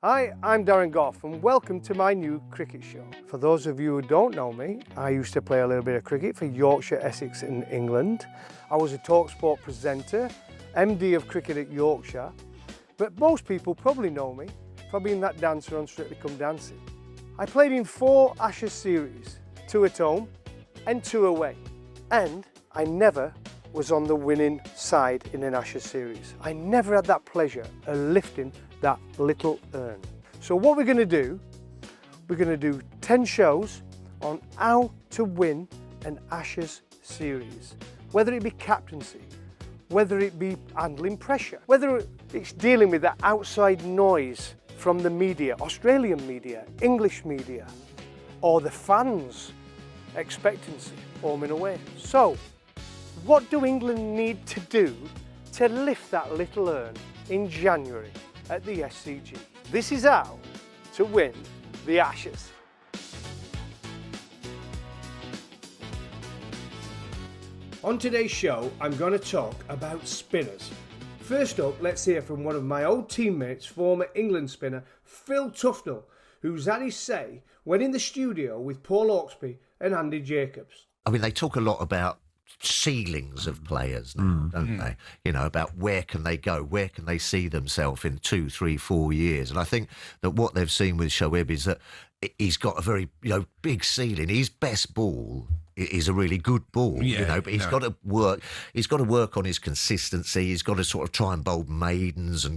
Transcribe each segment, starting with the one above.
Hi, I'm Darren Gough and welcome to my new cricket show. For those of you who don't know me, I used to play a little bit of cricket for Yorkshire, Essex and England. I was a talkSPORT presenter, MD of cricket at Yorkshire, but most people probably know me for being that dancer on Strictly Come Dancing. I played in 4 Ashes series, 2 at home and 2 away, and I never was on the winning side in an Ashes series. I never had that pleasure of lifting that little urn. So what we're going to do, we're going to do 10 shows on how to win an Ashes series. Whether it be captaincy, whether it be handling pressure, whether it's dealing with that outside noise from the media, Australian media, English media, or the fans' expectancy, home and away. So, what do England need to do to lift that little urn in January at the SCG? This is how to win the Ashes. On today's show, I'm going to talk about spinners. First up, let's hear from one of my old teammates, former England spinner Phil Tufnell, who's had his say when in the studio with Paul Hawksby and Andy Jacobs. I mean, they talk a lot about ceilings of players now, don't they? You know, about where can they go, where can they see themselves in 2, 3, 4 years. And I think that what they've seen with Shoaib is that he's got a very, big ceiling. His best ball is a really good ball, but he's got to work. He's got to work on his consistency. He's got to sort of try and bowl maidens,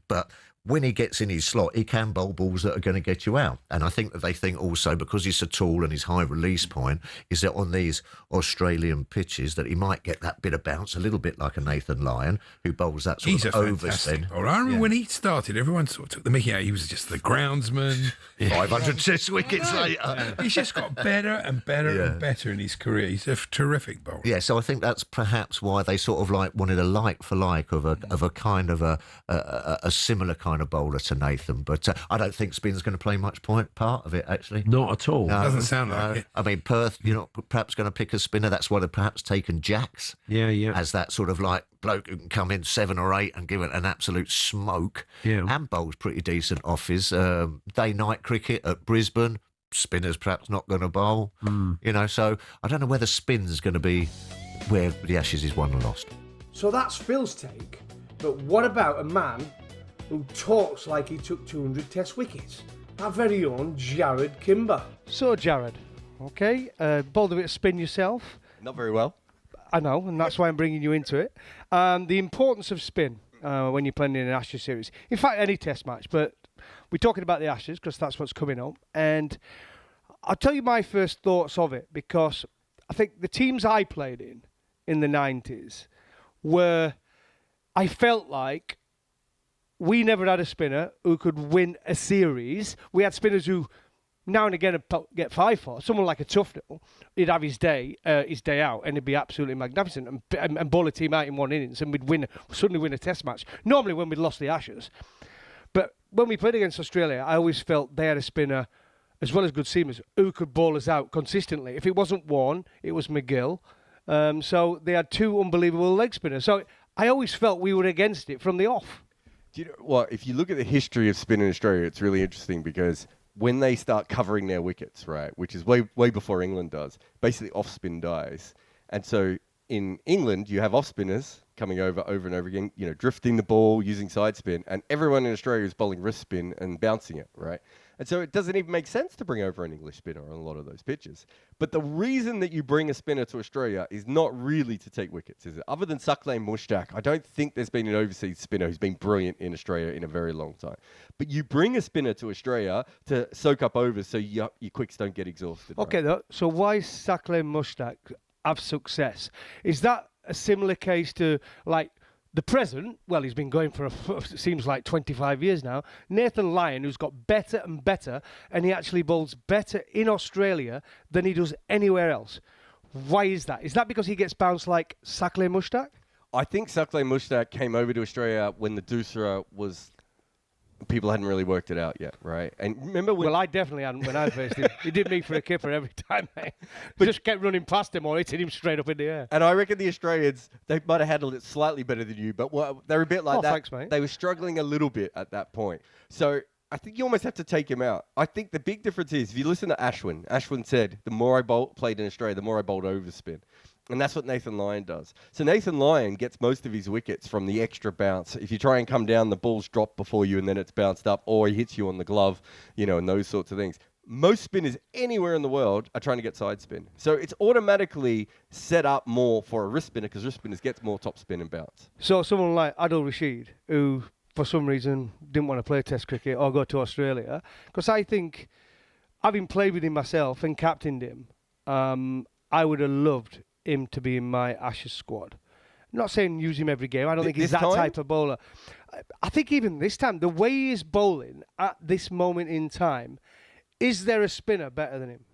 but when he gets in his slot, he can bowl balls that are going to get you out. And I think that they think also, because he's so tall and his high release point, is that on these Australian pitches that he might get that bit of bounce, a little bit like a Nathan Lyon, who bowls that sort of overspin. Fantastic bowler. I remember when he started, everyone sort of took the mickey out. He was just the groundsman. 500 test wickets later. He's just got better and better and better in his career. He's a terrific bowler. Yeah, so I think that's perhaps why they sort of wanted a like for like of a kind of a similar kind of bowler to Nathan, but I don't think spin's going to play much part of it, actually. Not at all. No, doesn't sound like it. I mean, Perth, perhaps going to pick a spinner. That's why they've perhaps taken Jacks. As that sort of like bloke who can come in 7 or 8 and give it an absolute smoke. Yeah. And bowls pretty decent off his day-night cricket at Brisbane. Spinner's perhaps not going to bowl. So I don't know whether spin's going to be where the Ashes is won and lost. So that's Phil's take, but what about a man who talks like he took 200 test wickets? Our very own Jarrod Kimber. So Jarrod, okay, bowled a bit of spin yourself. Not very well. I know, and that's why I'm bringing you into it. The importance of spin when you're playing in an Ashes series. In fact, any test match, but we're talking about the Ashes because that's what's coming up. And I'll tell you my first thoughts of it, because I think the teams I played in the 90s were, I felt like, we never had a spinner who could win a series. We had spinners who now and again get 5 for. Someone like a Tufnell, he'd have his day out, and it'd be absolutely magnificent, and bowl a team out in 1 innings, and we'd suddenly win a test match. Normally when we'd lost the Ashes. But when we played against Australia, I always felt they had a spinner, as well as good seamers, who could bowl us out consistently. If it wasn't Warne, it was McGill. So they had 2 unbelievable leg spinners. So I always felt we were against it from the off. Do you know what? If you look at the history of spin in Australia, it's really interesting, because when they start covering their wickets, right, which is way before England does, basically off spin dies. And so in England, you have off spinners coming over and over again, drifting the ball, using side spin, and everyone in Australia is bowling wrist spin and bouncing it, right? And so it doesn't even make sense to bring over an English spinner on a lot of those pitches. But the reason that you bring a spinner to Australia is not really to take wickets, is it? Other than Suckling Mushtaq, I don't think there's been an overseas spinner who's been brilliant in Australia in a very long time. But you bring a spinner to Australia to soak up overs so your quicks don't get exhausted. Okay, right? so why Suckling Mushtaq have success? Is that a similar case to, like, the present? Well, he's been going for seems like 25 years now. Nathan Lyon, who's got better and better, and he actually bowls better in Australia than he does anywhere else. Why is that? Is that because he gets bounced like Suckling Mushtaq? I think Suckling Mushtaq came over to Australia when the Doosra was... People hadn't really worked it out yet, right? And remember when... Well, I definitely hadn't when I faced him. He did me for a kipper every time, mate. But just kept running past him or hitting him straight up in the air. And I reckon the Australians, they might have handled it slightly better than you, but they're a bit like that. Thanks, mate. They were struggling a little bit at that point. So I think you almost have to take him out. I think the big difference is, if you listen to Ashwin said, the more I played in Australia, the more I bowled overspin. And that's what Nathan Lyon does. So Nathan Lyon gets most of his wickets from the extra bounce. If you try and come down, the ball's dropped before you and then it's bounced up, or he hits you on the glove, and those sorts of things. Most spinners anywhere in the world are trying to get side spin. So it's automatically set up more for a wrist spinner, because wrist spinners gets more top spin and bounce. So someone like Adil Rashid, who for some reason didn't want to play Test cricket or go to Australia, because I think, having played with him myself and captained him, I would have loved him to be in my Ashes squad. I'm not saying use him every game. I don't think he's that type of bowler. I think even this time, the way he is bowling at this moment in time, is there a spinner better than him?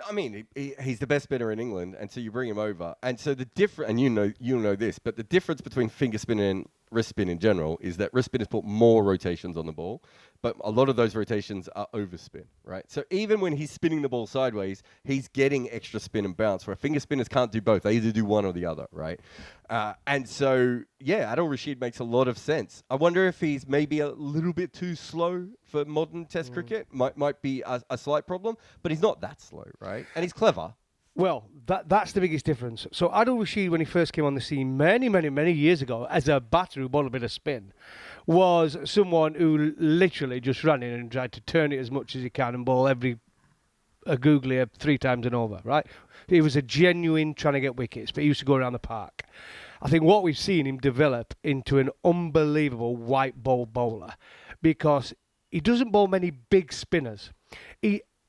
I mean, he's the best spinner in England, and so you bring him over. And so the difference, and you'll know this, but the difference between finger spin and wrist spin in general is that wrist spinners put more rotations on the ball, but a lot of those rotations are overspin, right? So even when he's spinning the ball sideways, he's getting extra spin and bounce, where finger spinners can't do both. They either do one or the other, right? And so, Adil Rashid makes a lot of sense. I wonder if he's maybe a little bit too slow for modern Test cricket. Might be a slight problem, but he's not that slow, right? And he's clever. Well, that's the biggest difference. So Adil Rashid, when he first came on the scene many, many, many years ago, as a batter who bowled a bit of spin, was someone who literally just ran in and tried to turn it as much as he can and bowl a googly 3 times and over, right? He was a genuine trying to get wickets, but he used to go around the park. I think what we've seen him develop into an unbelievable white ball bowler, because he doesn't bowl many big spinners.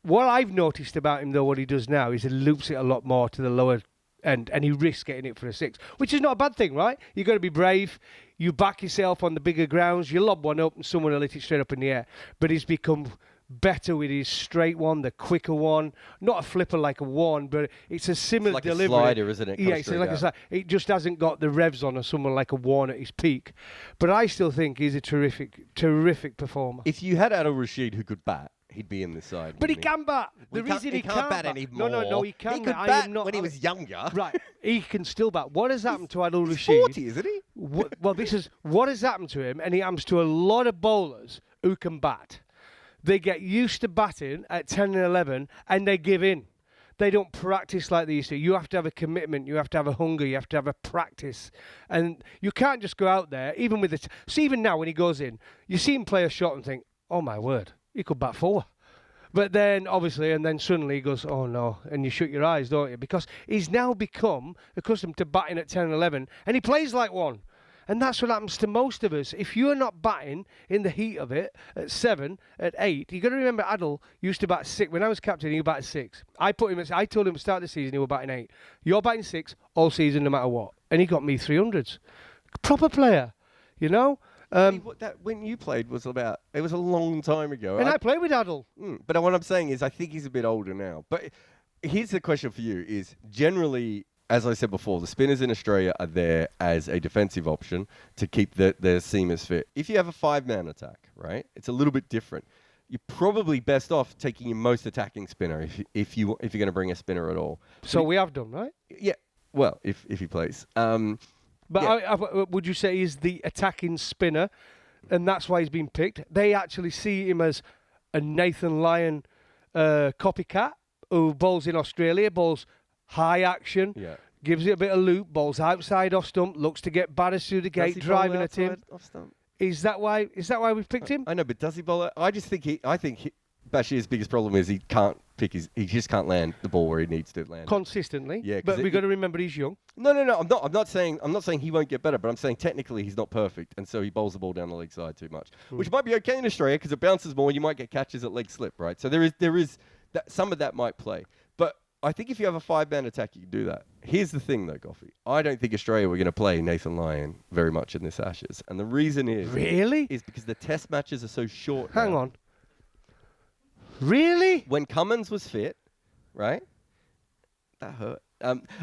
What I've noticed about him, though, what he does now is he loops it a lot more to the lower end, and he risks getting it for a 6, which is not a bad thing, right? You've got to be brave. You back yourself on the bigger grounds. You lob one up and someone will hit it straight up in the air. But he's become better with his straight one, the quicker one. Not a flipper like a Warne, but it's a similar delivery. It's like a slider, isn't it? Yeah, it's like a slider. It just hasn't got the revs on as someone like a Warne at his peak. But I still think he's a terrific performer. If you had Adil Rashid who could bat, he'd be in this side. But he can bat. The reason he can't bat anymore. No, he can. He could bat when he was younger. Right, he can still bat. What has happened to Adil Rashid? He's 40, isn't he? Well, this is what has happened to him, and he happens to a lot of bowlers who can bat. They get used to batting at 10 and 11, and they give in. They don't practice like they used to. You have to have a commitment. You have to have a hunger. You have to have a practice. And you can't just go out there, even with it. So even now when he goes in, you see him play a shot and think, oh, my word, he could bat 4. But then, obviously, and then suddenly he goes, oh, no. And you shut your eyes, don't you? Because he's now become accustomed to batting at 10 and 11, and he plays like one. And that's what happens to most of us. If you're not batting in the heat of it at 7, at 8, you've got to remember Adil used to bat 6. When I was captain, he batted 6. I told him at the start of the season he was batting 8. You're batting 6 all season no matter what. And he got me 300s. Proper player, you know? When you played it was a long time ago. And I played with Adil. But what I'm saying is I think he's a bit older now. But here's the question for you is, generally, as I said before, the spinners in Australia are there as a defensive option to keep their seamers fit. If you have a 5-man attack, right, it's a little bit different. You're probably best off taking your most attacking spinner if you're going to bring a spinner at all. So we have done, right? Yeah. Well, if he plays. But yeah. Would you say he's the attacking spinner, and that's why he's been picked? They actually see him as a Nathan Lyon copycat who bowls in Australia, bowls high action, gives it a bit of loop, bowls outside off stump, looks to get batters through the gate, driving at him. Off stump? Is that why we've picked him? I know, but does he bowl? I think Bashir's biggest problem is he just can't land the ball where he needs to land consistently. Yeah, but we've got to remember he's young. No. I'm not saying he won't get better, but I'm saying technically he's not perfect, and so he bowls the ball down the leg side too much, which might be okay in Australia because it bounces more. You might get catches at leg slip, right? So there is that, some of that might play, but I think if you have a 5-man attack, you can do that. Here's the thing, though, Goughie. I don't think Australia were going to play Nathan Lyon very much in this Ashes, and the reason is because the Test matches are so short. Hang on. Really? When Cummins was fit, right? That hurt.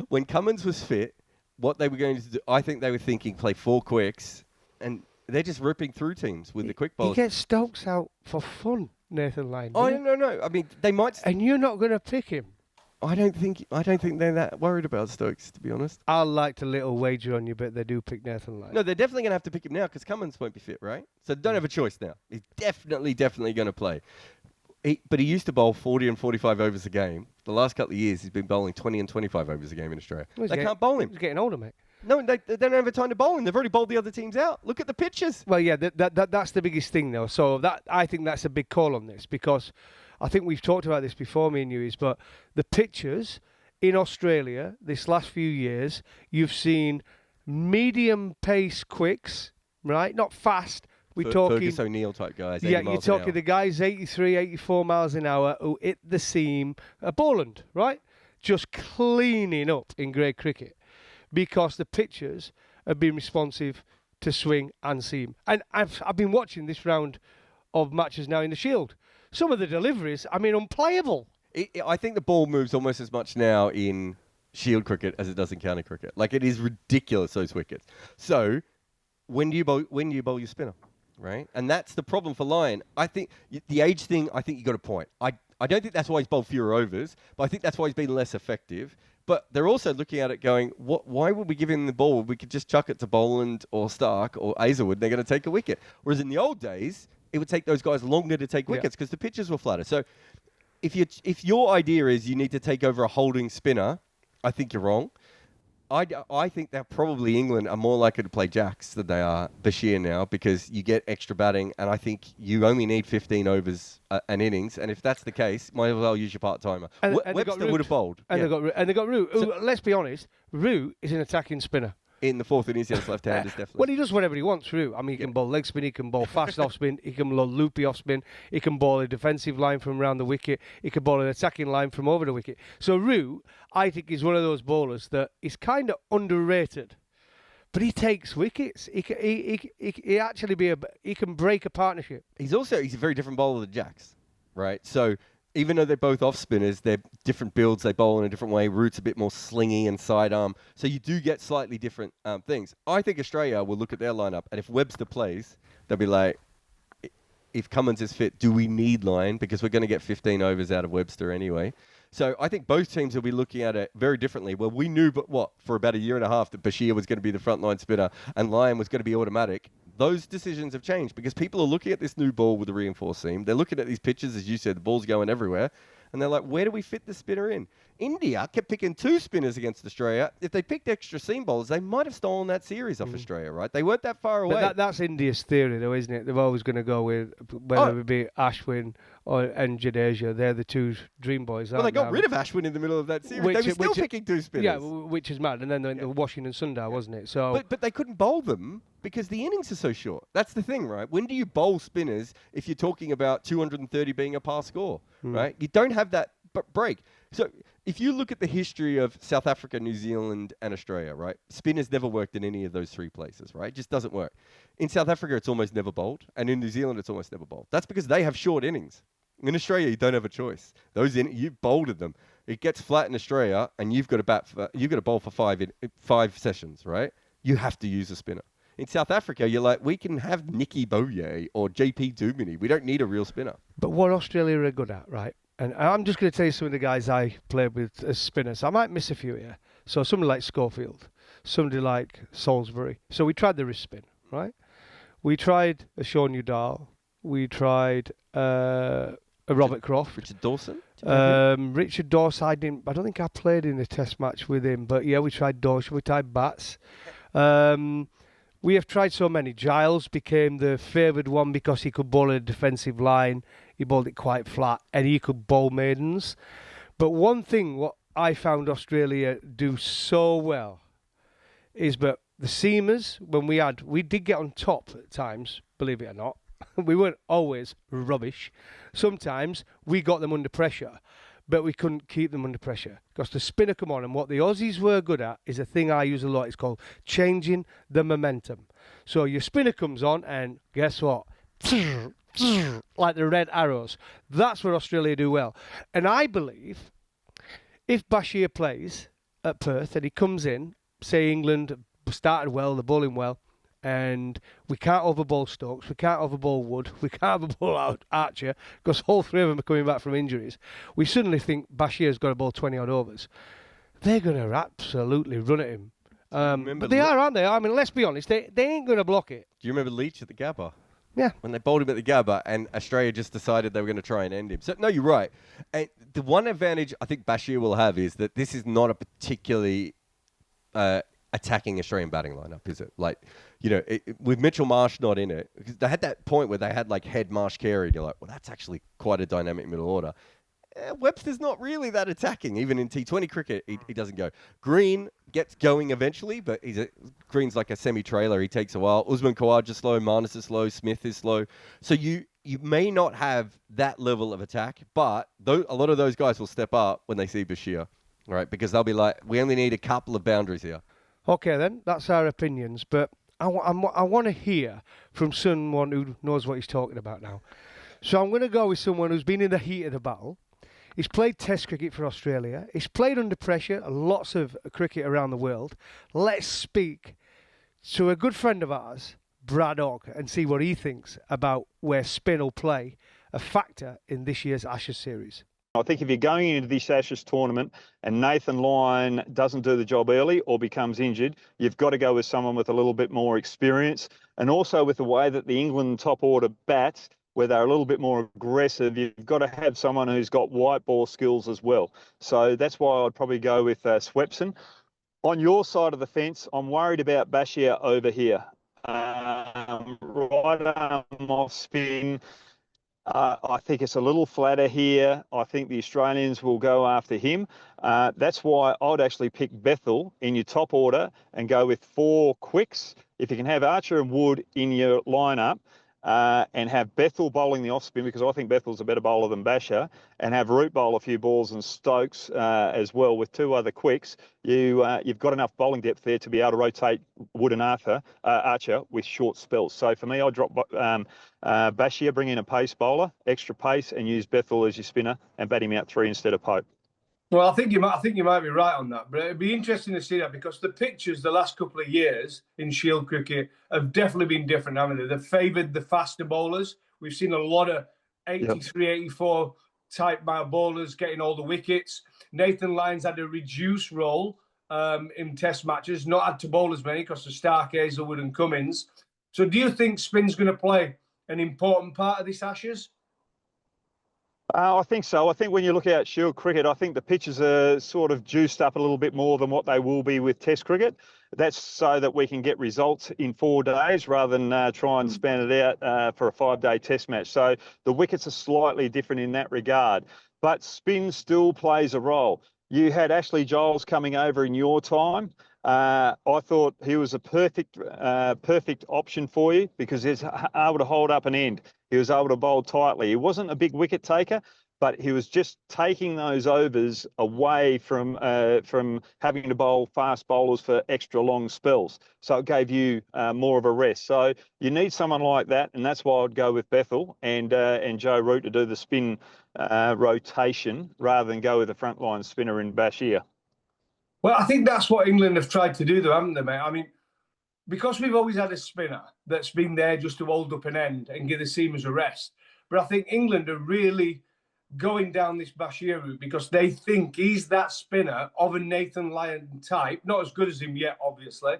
When Cummins was fit, what they were going to do, I think they were thinking play 4 quicks, and they're just ripping through teams with the quick bowls. He gets Stokes out for fun, Nathan Lyon. Oh, no. I mean, they might... And you're not going to pick him? I don't think they're that worried about Stokes, to be honest. I'd like to little wager on you, but they do pick Nathan Lyon. No, they're definitely going to have to pick him now because Cummins won't be fit, right? So they don't have a choice now. He's definitely going to play. But he used to bowl 40 and 45 overs a game. The last couple of years, he's been bowling 20 and 25 overs a game in Australia. They can't bowl him. He's getting older, mate. No, they don't have a time to bowl him. They've already bowled the other teams out. Look at the pitches. Well, yeah, that's the biggest thing, though. So I think that's a big call on this because I think we've talked about this before, me and you, but the pitches in Australia this last few years, you've seen medium pace quicks, right? Not fast. We're talking Fergus O'Neill type guys. Yeah, you're talking the guys 83, 84 miles an hour who hit the seam. Boland, right? Just cleaning up in grade cricket because the pitchers have been responsive to swing and seam. And I've been watching this round of matches now in the Shield. Some of the deliveries, unplayable. I think the ball moves almost as much now in Shield cricket as it does in county cricket. Like, it is ridiculous, those wickets. So, when do you bowl your spinner? Right, and that's the problem for Lyon. I think the age thing. I think you got a point. I don't think that's why he's bowled fewer overs, but I think that's why he's been less effective. But they're also looking at it going, why would we give him the ball? We could just chuck it to Boland or Stark or Hazelwood. They're going to take a wicket. Whereas in the old days, it would take those guys longer to take wickets because the pitches were flatter. So if your idea is you need to take over a holding spinner, I think you're wrong. I think that probably England are more likely to play jacks than they are Bashir now because you get extra batting, and I think you only need 15 overs an innings, and if that's the case, might as well use your part-timer. Webster would have bowled. And they got Root. Let's be honest, Root is an attacking spinner. In the fourth innings, yes, left-handers definitely. Well, he does whatever he wants, Root. He can bowl leg spin, he can bowl fast off spin, he can bowl loopy off spin, he can bowl a defensive line from around the wicket, he can bowl an attacking line from over the wicket. So Root, I think, is one of those bowlers that is kind of underrated, but he takes wickets. He can break a partnership. He's a very different bowler than Jacks, right? So even though they're both off spinners, they're different builds. They bowl in a different way. Root's a bit more slingy and sidearm. So you do get slightly different things. I think Australia will look at their lineup, and if Webster plays, they'll be like, if Cummins is fit, do we need Lyon? Because we're going to get 15 overs out of Webster anyway. So I think both teams will be looking at it very differently. Well, we knew, for about a year and a half that Bashir was going to be the frontline spinner and Lyon was going to be automatic. Those decisions have changed because people are looking at this new ball with the reinforced seam. They're looking at these pitches, as you said, the ball's going everywhere. And they're like, where do we fit the spinner in? India kept picking two spinners against Australia. If they picked extra seam bowlers, they might have stolen that series off Australia, right? They weren't that far away. But that's India's theory, though, isn't it? They're always going to go with, whether it be Ashwin and Jadeja. They're the two dream boys. Well, they got rid of Ashwin in the middle of that series. They were still picking two spinners. Yeah, which is mad. And then they went to Washington Sundar, wasn't it? So, But they couldn't bowl them because the innings are so short. That's the thing, right? When do you bowl spinners if you're talking about 230 being a par score, right? You don't have that break. So if you look at the history of South Africa, New Zealand, and Australia, right? Spinners never worked in any of those three places, right? It just doesn't work. In South Africa, it's almost never bowled. And in New Zealand, it's almost never bowled. That's because they have short innings. In Australia, you don't have a choice. You've bowled them. It gets flat in Australia, and you've got to bowl for five sessions, right? You have to use a spinner. In South Africa, you're like, we can have Nicky Boyer or JP Duminy. We don't need a real spinner. But what Australia are good at, right? And I'm just going to tell you some of the guys I played with as spinners. I might miss a few here. So somebody like Schofield, somebody like Salisbury. So we tried the wrist spin, right? We tried a Sean Udall. We tried a Robert Croft. Richard Dawson? Richard Dawson, I don't think I played in a test match with him. But yeah, we tried Dawson. We tried Bats. We have tried so many. Giles became the favoured one because he could bowl a defensive line. He bowled it quite flat, and he could bowl maidens. But one thing what I found Australia do so well is that the seamers, we did get on top at times, believe it or not. We weren't always rubbish. Sometimes we got them under pressure, but we couldn't keep them under pressure because the spinner come on, and what the Aussies were good at is a thing I use a lot. It's called changing the momentum. So your spinner comes on, and guess what? Like the red arrows. That's what Australia do well. And I believe if Bashir plays at Perth and he comes in, say England started well, they're bowling well, and we can't overbowl Stokes, we can't overbowl Wood, we can't overbowl Archer, because all three of them are coming back from injuries. We suddenly think Bashir's got to bowl 20-odd overs. They're going to absolutely run at him. But they are, aren't they? I mean, let's be honest, they ain't going to block it. Do you remember Leach at the Gabba? Yeah. When they bowled him at the Gabba and Australia just decided they were going to try and end him. So, no, you're right. And the one advantage I think Bashir will have is that this is not a particularly attacking Australian batting lineup, is it? Like, you know, with Mitchell Marsh not in it, because they had that point where they had like Head, Marsh, Carey, and you're like, well, that's actually quite a dynamic middle order. Webster's not really that attacking. Even in T20 cricket, he doesn't go. Green gets going eventually, but Green's like a semi-trailer. He takes a while. Usman Khawaja is slow. Marnus is slow. Smith is slow. So you may not have that level of attack, but a lot of those guys will step up when they see Bashir, right? Because they'll be like, we only need a couple of boundaries here. Okay, then. That's our opinions. But I want to hear from someone who knows what he's talking about now. So I'm going to go with someone who's been in the heat of the battle. He's played Test cricket for Australia. He's played under pressure, lots of cricket around the world. Let's speak to a good friend of ours, Brad Hogg, and see what he thinks about where spin will play a factor in this year's Ashes series. I think if you're going into this Ashes tournament and Nathan Lyon doesn't do the job early or becomes injured, you've got to go with someone with a little bit more experience. And also with the way that the England top order bats, where they're a little bit more aggressive, you've got to have someone who's got white ball skills as well. So that's why I'd probably go with Swepson. On your side of the fence, I'm worried about Bashir over here. Right arm off spin. I think it's a little flatter here. I think the Australians will go after him. That's why I'd actually pick Bethel in your top order and go with 4 quicks. If you can have Archer and Wood in your lineup, and have Bethel bowling the off spin, because I think Bethel's a better bowler than Basher, and have Root bowl a few balls and Stokes as well with 2 other quicks, you've got enough bowling depth there to be able to rotate Wood and Archer with short spells. So for me, I drop Bashir, bring in a pace bowler, extra pace, and use Bethel as your spinner and bat him out 3 instead of Pope. Well, I think you might be right on that, but it'd be interesting to see that, because the pictures the last couple of years in Shield cricket have definitely been different, haven't they? They've favoured the faster bowlers. We've seen a lot of 83, 84 type mile bowlers getting all the wickets. Nathan Lyon's had a reduced role in Test matches, not had to bowl as many because of Stark, Hazelwood and Cummins. So do you think spin's going to play an important part of this Ashes? I think so. I think when you look at Shield cricket, I think the pitches are sort of juiced up a little bit more than what they will be with Test cricket. That's so that we can get results in 4 days rather than try and span it out for a 5-day Test match. So the wickets are slightly different in that regard, but spin still plays a role. You had Ashley Giles coming over in your time. I thought he was a perfect option for you because he's able to hold up an end. He was able to bowl tightly. He wasn't a big wicket taker, but he was just taking those overs away from having to bowl fast bowlers for extra long spells. So it gave you more of a rest. So you need someone like that, and that's why I'd go with Bethel and Joe Root to do the spin rotation rather than go with a frontline spinner in Bashir. Well, I think that's what England have tried to do, though, haven't they, mate? I mean, because we've always had a spinner that's been there just to hold up an end and give the seamers a rest. But I think England are really going down this Bashir route because they think he's that spinner of a Nathan Lyon type, not as good as him yet, obviously,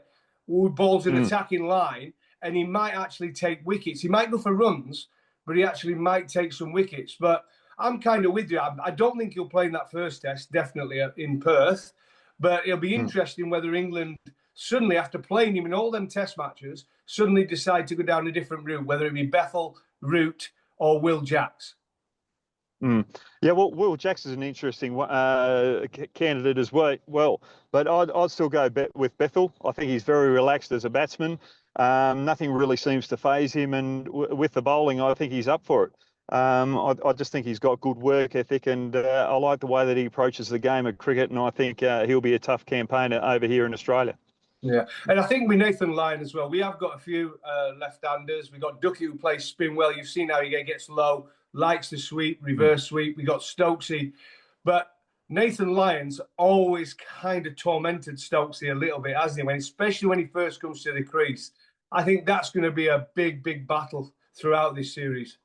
who bowls an attacking line, and he might actually take wickets. He might go for runs, but he actually might take some wickets. But I'm kind of with you. I don't think he'll play in that first test, definitely in Perth. But it'll be interesting whether England suddenly, after playing him in all them Test matches, suddenly decide to go down a different route, whether it be Bethel, Root, or Will Jacks. Yeah, well, Will Jacks is an interesting candidate as well. But I'd still go with Bethel. I think he's very relaxed as a batsman. Nothing really seems to faze him. And with the bowling, I think he's up for it. I just think he's got good work ethic, and I like the way that he approaches the game of cricket, and I think he'll be a tough campaigner over here in Australia. Yeah, and I think with Nathan Lyon as well, we have got a few left-handers. We've got Ducky who plays spin well. You've seen how he gets low, likes the sweep, reverse sweep. We got Stokesy. But Nathan Lyon's always kind of tormented Stokesy a little bit, hasn't he? Especially when he first comes to the crease. I think that's going to be a big battle throughout this series.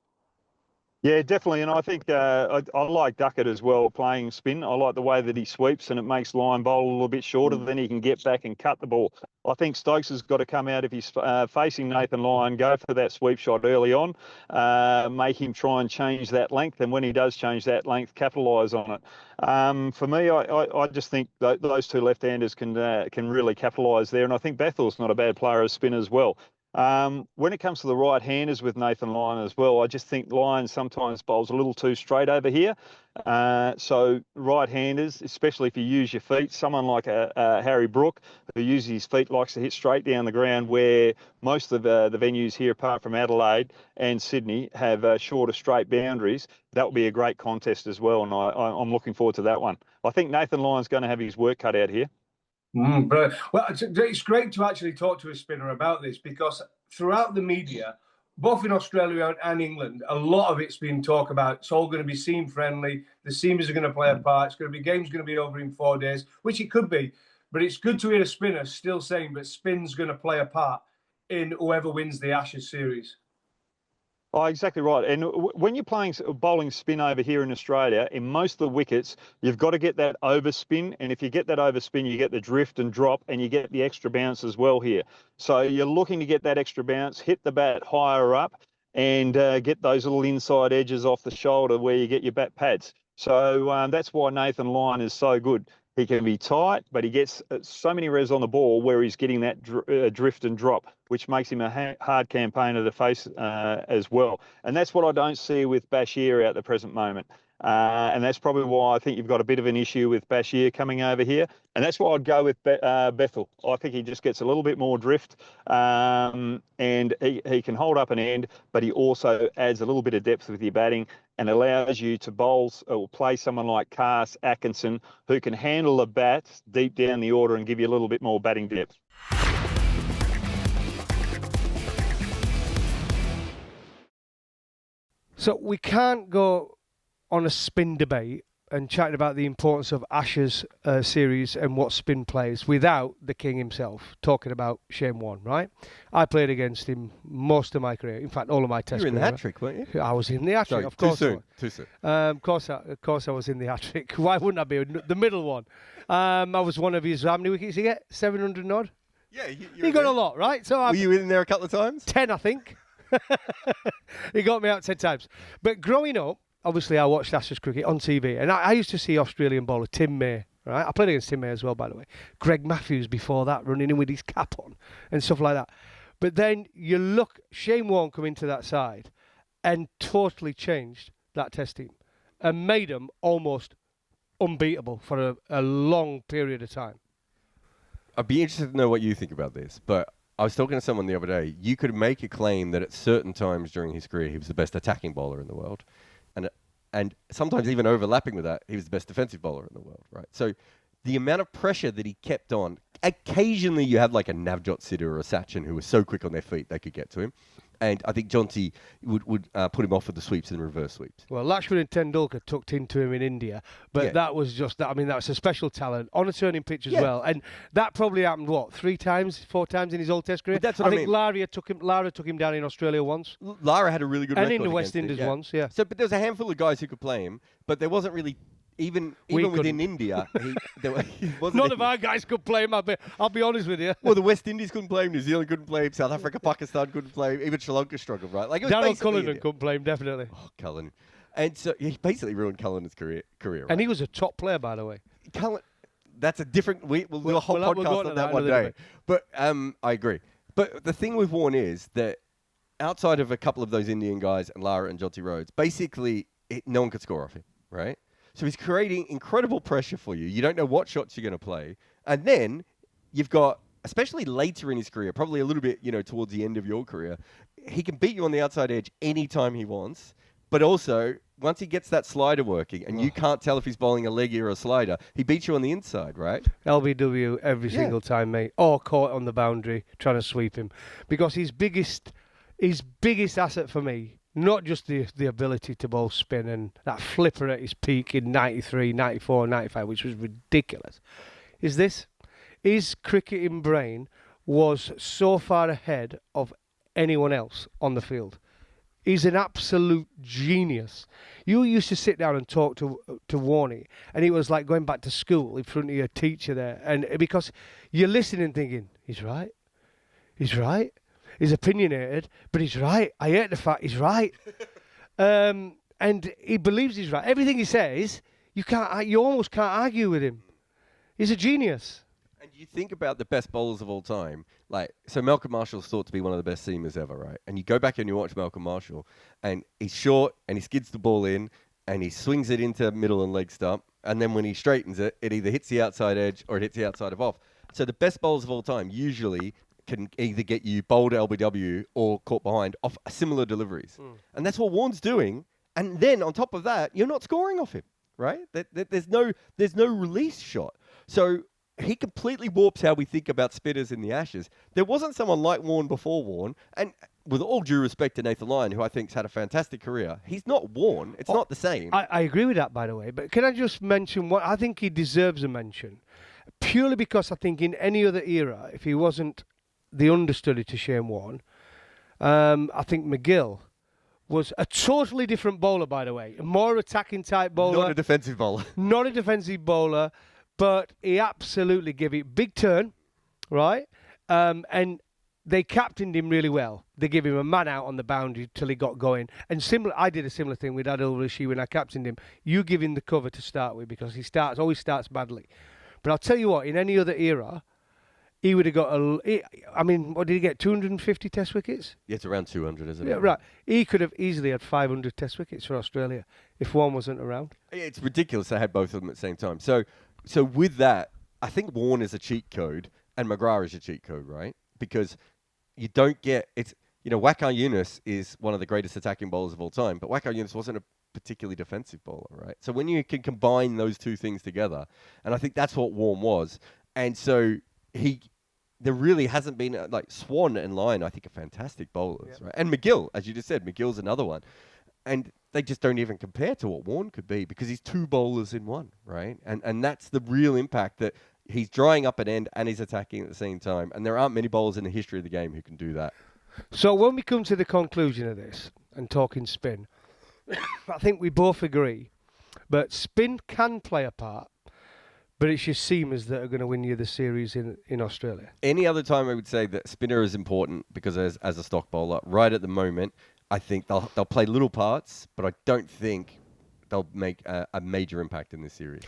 Yeah, definitely. And I think I like Duckett as well, playing spin. I like the way that he sweeps and it makes line bowl a little bit shorter. Then he can get back and cut the ball. I think Stokes has got to come out if he's facing Nathan Lyon, go for that sweep shot early on, make him try and change that length. And when he does change that length, capitalise on it. For me, I just think those two left-handers can really capitalise there. And I think Bethel's not a bad player as spin as well. When it comes to the right-handers with Nathan Lyon as well, I just think Lyon sometimes bowls a little too straight over here. So right-handers, especially if you use your feet, someone like Harry Brook, who uses his feet, likes to hit straight down the ground, where most of the venues here, apart from Adelaide and Sydney, have shorter straight boundaries. That will be a great contest as well, and I'm looking forward to that one. I think Nathan Lyon's going to have his work cut out here. Well, it's great to actually talk to a spinner about this, because throughout the media, both in Australia and England, a lot of it's been talked about. It's all going to be seam friendly. The seamers are going to play a part. It's going to be games going to be over in 4 days, which it could be. But it's good to hear a spinner still saying that spin's going to play a part in whoever wins the Ashes series. Oh, exactly right. And when you're bowling spin over here in Australia, in most of the wickets, you've got to get that overspin. And if you get that overspin, you get the drift and drop, and you get the extra bounce as well here. So you're looking to get that extra bounce, hit the bat higher up, and get those little inside edges off the shoulder where you get your bat pads. So that's why Nathan Lyon is so good. He can be tight, but he gets so many revs on the ball where he's getting that drift and drop, which makes him a hard campaigner to face as well. And that's what I don't see with Bashir at the present moment. And that's probably why I think you've got a bit of an issue with Bashir coming over here. And that's why I'd go with Bethel. I think he just gets a little bit more drift, and he can hold up an end, but he also adds a little bit of depth with your batting and allows you to bowl or play someone like Cass Atkinson, who can handle the bat deep down the order and give you a little bit more batting depth. So we can't go on a spin debate and chatting about the importance of Ashes series and what spin plays without the king himself, talking about Shane Warne, right? I played against him most of my career. In fact, all of my test. You were in the hat-trick, weren't you? I was in the hat-trick, of course. Too soon. Of course I was in the hat-trick. Why wouldn't I be? The middle one. I was one of his, how many wickets did he get? 700 odd? Yeah, he got a lot, right? So were you in there a couple of times? 10, I think. He got me out 10 times. But growing up, obviously, I watched Ashes cricket on TV, and I used to see Australian bowler Tim May, right? I played against Tim May as well, by the way. Greg Matthews before that, running in with his cap on and stuff like that. But then you look, Shane Warne come into that side and totally changed that test team and made them almost unbeatable for a long period of time. I'd be interested to know what you think about this, but I was talking to someone the other day. You could make a claim that at certain times during his career, he was the best attacking bowler in the world. And sometimes even overlapping with that, he was the best defensive bowler in the world, right? So the amount of pressure that he kept on, occasionally you have like a Navjot Sidhu or a Sachin who was so quick on their feet they could get to him. And I think Jonty would put him off with the sweeps and reverse sweeps. Well, Lakshman and Tendulkar tucked into him in India, but that was just that. I mean, that was a special talent on a turning pitch as well, and that probably happened 4 times in his old Test career. That's what I think mean. Lara took him down in Australia once. Lara had a really good record and in the West Indies once. Yeah. So, but there was a handful of guys who could play him, but there wasn't really. Even within India, he wasn't. None of our guys could play him. I'll be honest with you. Well, the West Indies couldn't play him. New Zealand couldn't play him. South Africa, Pakistan couldn't play him. Even Sri Lanka struggled, right? Like Darryl Cullinan couldn't play him, definitely. Oh, Cullinan. And so he basically ruined Cullinan's career. Right? And he was a top player, by the way. Cullinan. That's a different. We'll do a whole podcast on that one day. But I agree. But the thing with Warne is that outside of a couple of those Indian guys and Lara and Jonty Rhodes, basically no one could score off him, right? So he's creating incredible pressure for you. You don't know what shots you're going to play. And then you've got, especially later in his career, probably a little bit, towards the end of your career, he can beat you on the outside edge anytime he wants. But also, once he gets that slider working, and you can't tell if he's bowling a leggy or a slider, he beats you on the inside, right? LBW every single time, mate. Or caught on the boundary trying to sweep him. Because his biggest asset for me, not just the ability to bowl spin and that flipper at his peak in 93, 94, 95, which was ridiculous, is cricketing brain was so far ahead of anyone else on the field. He's an absolute genius. You used to sit down and talk to Warne, and it was like going back to school in front of your teacher there, and because you're listening thinking, he's right, he's opinionated, but he's right. I hate the fact he's right. And he believes he's right. Everything he says, you almost can't argue with him. He's a genius. And you think about the best bowlers of all time, so Malcolm Marshall's thought to be one of the best seamers ever, right? And you go back and you watch Malcolm Marshall, and he's short, and he skids the ball in, and he swings it into middle and leg stump, and then when he straightens it, it either hits the outside edge or it hits the outside of off. So the best bowlers of all time usually can either get you bowled LBW or caught behind off similar deliveries. And that's what Warne's doing. And then on top of that, you're not scoring off him, right? There's no release shot. So he completely warps how we think about spinners in the Ashes. There wasn't someone like Warne before Warne, and with all due respect to Nathan Lyon, who I think's had a fantastic career, he's not Warne. It's not the same. I agree with that, by the way. But can I just mention what I think he deserves a mention? Purely because I think in any other era, if he wasn't the understudy to Shane Warne, I think McGill was a totally different bowler, by the way. A more attacking type bowler. Not a defensive bowler. Not a defensive bowler. But he absolutely gave it big turn, right? And they captained him really well. They gave him a man out on the boundary till he got going. And I did a similar thing with Adil Rashid when I captained him. You give him the cover to start with because he always starts badly. But I'll tell you what, in any other era, he would have got what did he get, 250 test wickets? Yeah, it's around 200, isn't it? Yeah, right. He could have easily had 500 test wickets for Australia if one wasn't around. It's ridiculous they had both of them at the same time. So with that, I think Warne is a cheat code and McGrath is a cheat code, right? Because you don't get Waqar Younis is one of the greatest attacking bowlers of all time, but Waqar Younis wasn't a particularly defensive bowler, right? So when you can combine those two things together, and I think that's what Warne was, and so there really hasn't been Swan and Lyon, I think, are fantastic bowlers, right? And McGill, as you just said, McGill's another one. And they just don't even compare to what Warne could be because he's two bowlers in one, right? And that's the real impact, that he's drying up an end and he's attacking at the same time. And there aren't many bowlers in the history of the game who can do that. So when we come to the conclusion of this and talking spin, I think we both agree, but spin can play a part, but it's your seamers that are going to win you the series in Australia. Any other time I would say that spinner is important because as a stock bowler, right at the moment, I think they'll play little parts, but I don't think they'll make a major impact in this series.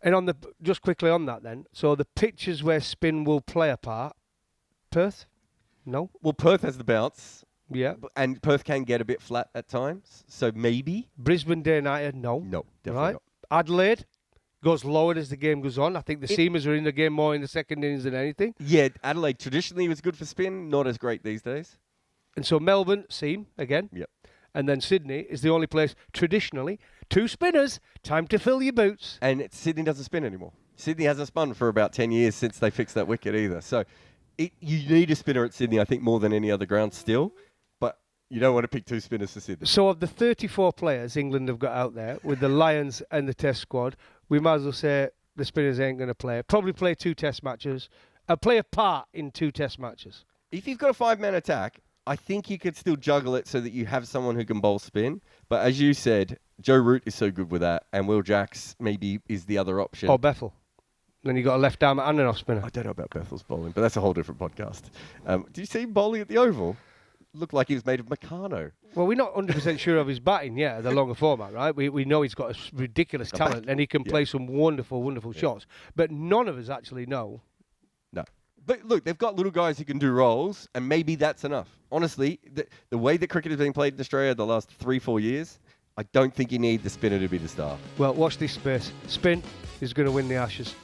And just quickly on that then, so the pitches where spin will play a part, Perth? No? Well, Perth has the bounce. Yeah. And Perth can get a bit flat at times, so maybe. Brisbane Day United, no. No, definitely not. Adelaide goes lower as the game goes on. I think the seamers are in the game more in the second innings than anything. Yeah, Adelaide traditionally was good for spin, not as great these days. And so Melbourne, seam, again. Yep. And then Sydney is the only place, traditionally, two spinners, time to fill your boots. And Sydney doesn't spin anymore. Sydney hasn't spun for about 10 years since they fixed that wicket either. So you need a spinner at Sydney, I think, more than any other ground still. But you don't want to pick two spinners for Sydney. So of the 34 players England have got out there, with the Lions and the Test squad, we might as well say the spinners ain't going to play. Probably play two Test matches. Play a part in two Test matches. If you've got a five-man attack, I think you could still juggle it so that you have someone who can bowl spin. But as you said, Joe Root is so good with that, and Will Jacks maybe is the other option. Or Bethel. Then you got a left arm and an off spinner. I don't know about Bethel's bowling, but that's a whole different podcast. Did you see him bowling at the Oval? Looked like he was made of Meccano. Well, we're not 100% sure of his batting, the longer format, right? We know he's got a ridiculous talent and he can play some wonderful, wonderful shots. But none of us actually know. No. But look, they've got little guys who can do roles, and maybe that's enough. Honestly, the way that cricket has been played in Australia the last 3-4 years, I don't think you need the spinner to be the star. Well, watch this space. Spin is going to win the Ashes.